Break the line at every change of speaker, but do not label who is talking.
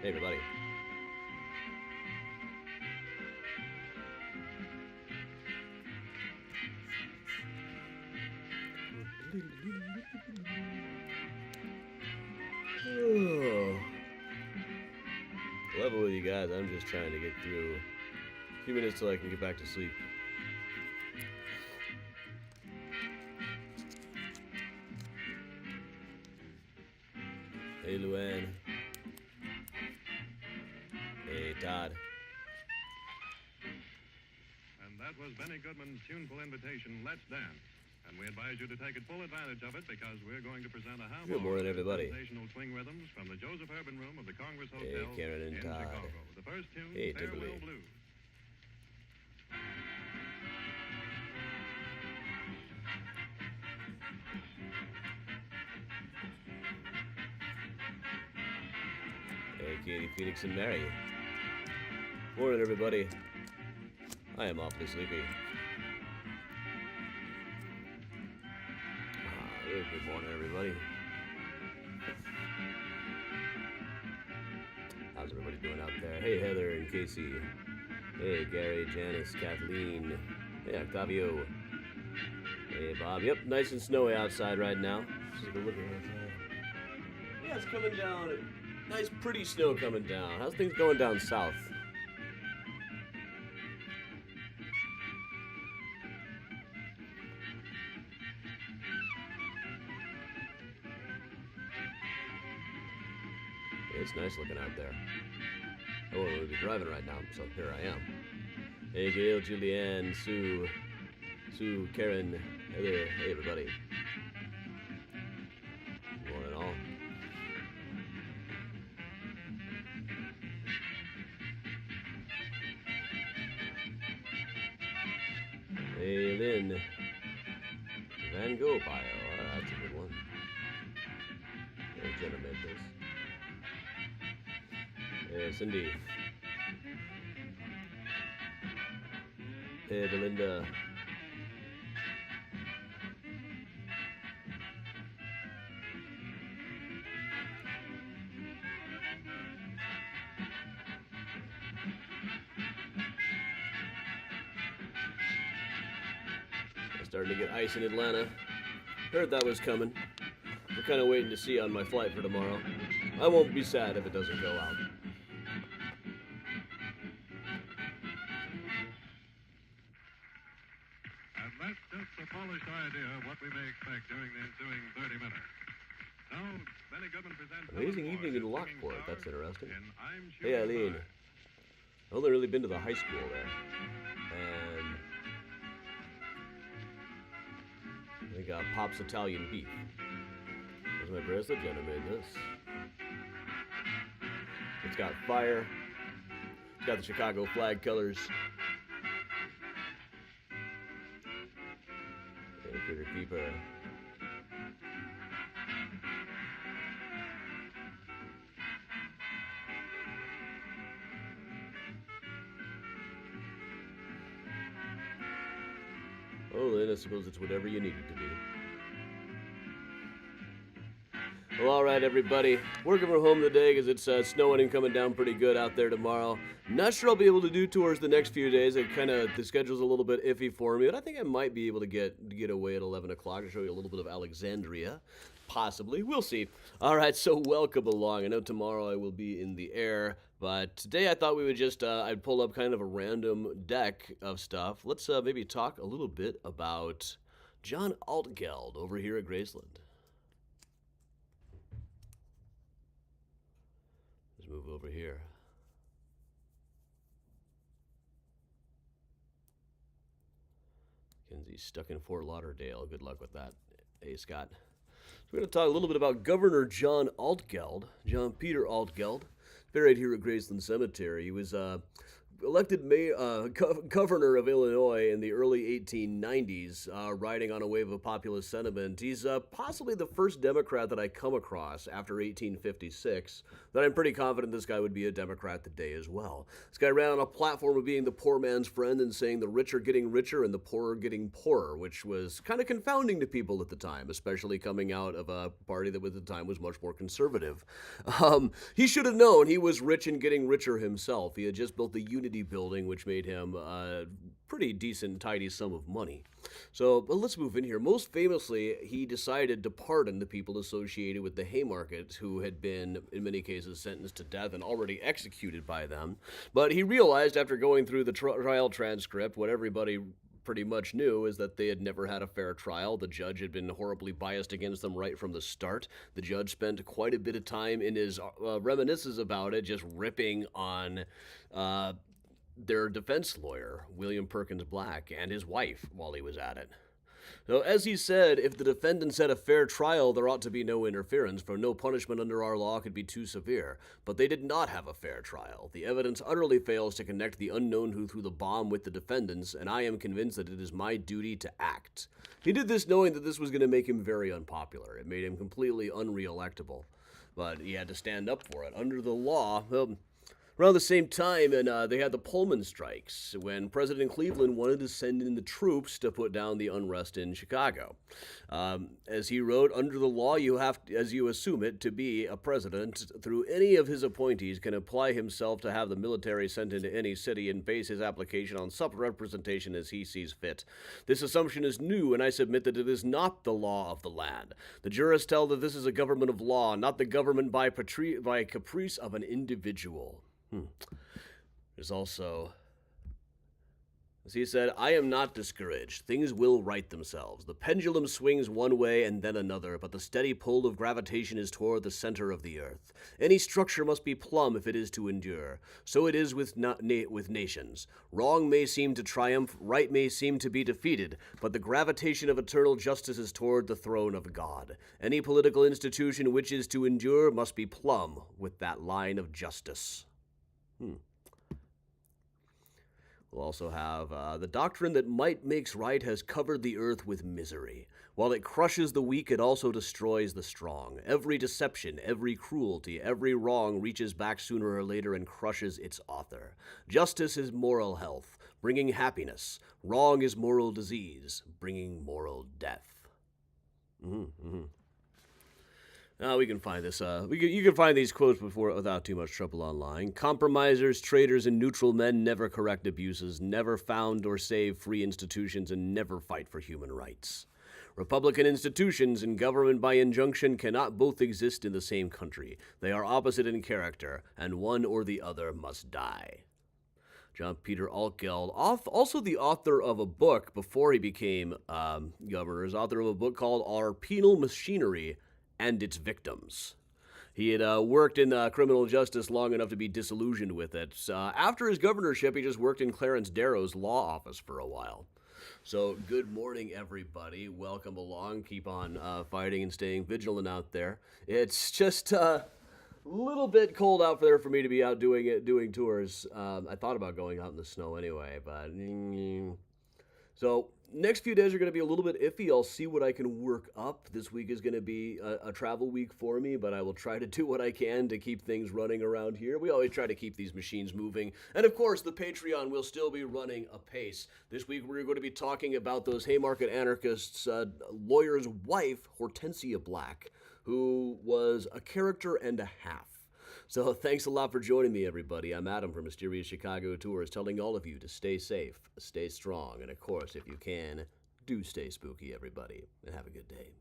Hey, everybody. Oh. Level with you guys. I'm just trying to get through a few minutes till I can get back to sleep. Hey, Luann. Hey, Todd.
And that was Benny Goodman's tuneful invitation, Let's Dance. And we advise you to take full advantage of it because we're going to present a half
Good morning, everybody.
sensational swing rhythms from the Joseph Urban Room of the Congress
Hey,
Hotel
Karen and
in
Todd.
Chicago. The first tune,
Hey,
Farewell
Timberlake.
Blues.
Hey, Katie, Phoenix, and Mary. Morning, everybody. I am awfully sleepy. Good morning, everybody. How's everybody doing out there? Hey, Heather and Casey. Hey, Gary, Janice, Kathleen. Hey, Octavio. Hey, Bob. Yep, nice and snowy outside right now. Just take a look outside. Yeah, it's coming down. Nice, pretty snow coming down. How's things going down south? It's nice looking out there. I won't really be driving right now, so here I am. Hey, Gail, Julianne, Sue, Karen, Heather, hey, everybody. Morning, all. Hey, Lynn. Van Gogh bio. That's a good one. Hey, Jenna made this. Hey, Cindy. Hey, Belinda. It's starting to get ice in Atlanta. Heard that was coming. We're kind of waiting to see on my flight for tomorrow. I won't be sad if it doesn't go out.
And that's just a polished idea of what we may expect during the ensuing 30 minutes. Now, Benny Goodman presents...
Amazing
Helen
evening
Ford,
in
his
Lockport.
singing
That's
star
interesting.
in I'm
Hey,
Shooting
Eileen.
High.
I've only really been to the high school there. And they got Pop's Italian beef. There's my bracelet. Jenna made this. It's got fire. It's got the Chicago flag colors. And Critter Keeper. Oh, then I suppose it's whatever you need it to be. Well, all right, everybody. Working from home today because it's snowing and coming down pretty good out there tomorrow. Not sure I'll be able to do tours the next few days. The schedule's a little bit iffy for me, but I think I might be able to get away at 11 o'clock to show you a little bit of Alexandria. Possibly. We'll see. All right, so welcome along. I know tomorrow I will be in the air, but today I thought we would just, I'd pull up kind of a random deck of stuff. Let's maybe talk a little bit about John Altgeld over here at Graceland. Let's move over here. Kenzie's stuck in Fort Lauderdale. Good luck with that. Hey, Scott. So we're going to talk a little bit about Governor John Altgeld, John Peter Altgeld, buried here at Graceland Cemetery. He was elected governor of Illinois in the early 1890s, riding on a wave of populist sentiment. He's possibly the first Democrat that I come across after 1856 that I'm pretty confident this guy would be a Democrat today as well. This guy ran on a platform of being the poor man's friend and saying the rich are getting richer and the poor are getting poorer, which was kind of confounding to people at the time, especially coming out of a party that at the time was much more conservative. He should have known he was rich and getting richer himself. He had just built the Unity Building, which made him a pretty decent, tidy sum of money. So let's move in here. Most famously, he decided to pardon the people associated with the Haymarkets, who had been, in many cases, sentenced to death and already executed by them. But he realized after going through the trial transcript, what everybody pretty much knew is that they had never had a fair trial. The judge had been horribly biased against them right from the start. The judge spent quite a bit of time in his reminiscences about it, just ripping on their defense lawyer, William Perkins Black, and his wife while he was at it. So, as he said, if the defendants had a fair trial, there ought to be no interference, for no punishment under our law could be too severe. But they did not have a fair trial. The evidence utterly fails to connect the unknown who threw the bomb with the defendants, and I am convinced that it is my duty to act. He did this knowing that this was going to make him very unpopular. It made him completely unreelectable. But he had to stand up for it. Under the law, around the same time, and they had the Pullman strikes, when President Cleveland wanted to send in the troops to put down the unrest in Chicago. As he wrote, under the law, you have, as you assume it, to be a president, through any of his appointees, can apply himself to have the military sent into any city and base his application on such representation as he sees fit. This assumption is new, and I submit that it is not the law of the land. The jurists tell that this is a government of law, not the government by caprice of an individual. There's also, as he said, I am not discouraged. Things will right themselves. The pendulum swings one way and then another, but the steady pull of gravitation is toward the center of the earth. Any structure must be plumb if it is to endure. So it is with nations. Wrong may seem to triumph, right may seem to be defeated, but the gravitation of eternal justice is toward the throne of God. Any political institution which is to endure must be plumb with that line of justice. We'll also have the doctrine that might makes right has covered the earth with misery. While it crushes the weak, it also destroys the strong. Every deception, every cruelty, every wrong reaches back sooner or later and crushes its author. Justice is moral health, bringing happiness. Wrong is moral disease, bringing moral death. We can find this. You can find these quotes without too much trouble online. Compromisers, traitors, and neutral men never correct abuses, never found or save free institutions, and never fight for human rights. Republican institutions and government by injunction cannot both exist in the same country. They are opposite in character, and one or the other must die. John Peter Altgeld, also the author of a book before he became governor, is author of a book called Our Penal Machinery and Its Victims. He had worked in criminal justice long enough to be disillusioned with it. After his governorship, he just worked in Clarence Darrow's law office for a while. So, good morning, everybody. Welcome along. Keep on fighting and staying vigilant out there. It's just a little bit cold out there for me to be out doing tours. I thought about going out in the snow anyway, but so next few days are going to be a little bit iffy. I'll see what I can work up. This week is going to be a travel week for me, but I will try to do what I can to keep things running around here. We always try to keep these machines moving. And of course, the Patreon will still be running apace. This week, we're going to be talking about those Haymarket anarchists' lawyer's wife, Hortensia Black, who was a character and a half. So thanks a lot for joining me, everybody. I'm Adam from Mysterious Chicago Tours, telling all of you to stay safe, stay strong, and of course, if you can, do stay spooky, everybody, and have a good day.